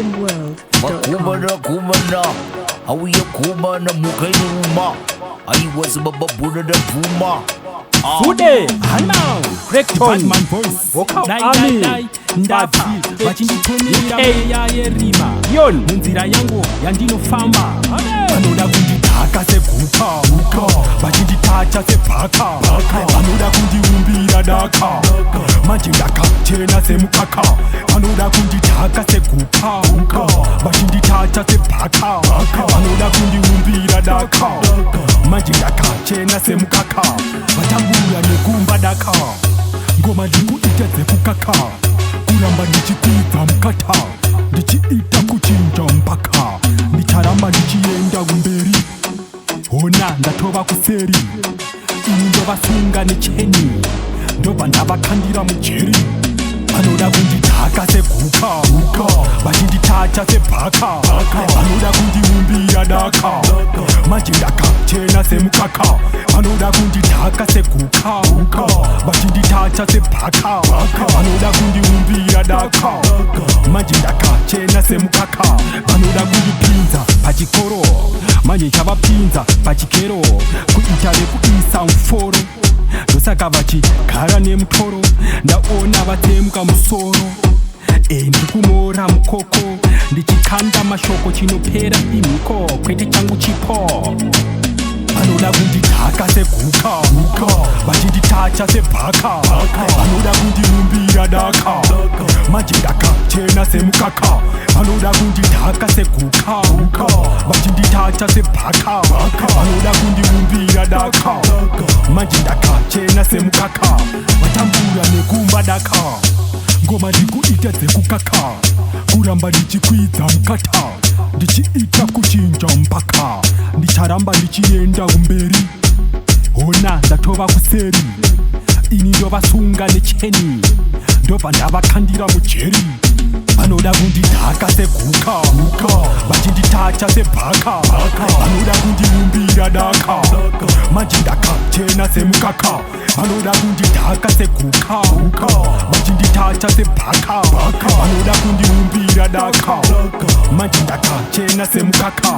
DJShimWorld.com. kumana awiye kumana mukainuma aiwezi bababuna da vuma Fude, Hanau, Recton, Man voice, Vocal Dai, Army, dai, ndapi vachinditonera yayerima Yon, munzira yangu yandinofamba vanoda kundidhaka seguka vachinditacha sebhaka vanoda kundiumbira daka manje ndakachena semukaka vanoda kundidhaka seguka vachinditacha sebhaka vanoda kundiumbira daka manje ndakachena semukaka vatambura nekumba daka ngoma ndikuita dzekukaka kuramba ndichikwidza mukata ndichiita kuchinja mpaka ndicharamba ndichienda kumberi hona ndatova kuseri ini ndovasunga necheni ndobva ndavakandira mujeri vanoda kundidhaka seguka vachinditacha sebhaka vanoda kundiumbira daka manje ndakachena semukaka vanoda kundidhaka seguka vachinditacha sebhaka vanoda kundiumbira daka manje ndakachena semukaka vanoda kundipinza pachikoro manje chavapinza pachikero kuita vekuisa muforo ndosaka vachigara nemutoro ndaona vatemuka musoro ndikumora mukoko ndichikanda mashoko chinopera imhiko kwete changu chipo vanoda kundidhaka seguka vachinditacha sebhaka vanoda kundiumbira daka manje ndakachena semukaka vanoda kundidhaka seguka vachinditacha sebhaka vanoda kundiumbira daka manje ndakachena semukaka vatambura nekumba daka ngoma ndikuita dzekukaka kuramba ndichikwidza mukata ndichiita kuchinja mpaka ndicharamba ndichienda kumberi hona ndatova kuseri ini ndovasunga necheni ndobva ndavakandira mujeri vanoda kundidhaka seguka vachinditacha sebhaka vanoda kundiumbira daka manje ndakachena semukaka vanoda kundidhaka seguka vachinditacha sebhaka vanoda kundiumbira daka manje ndakachena semukaka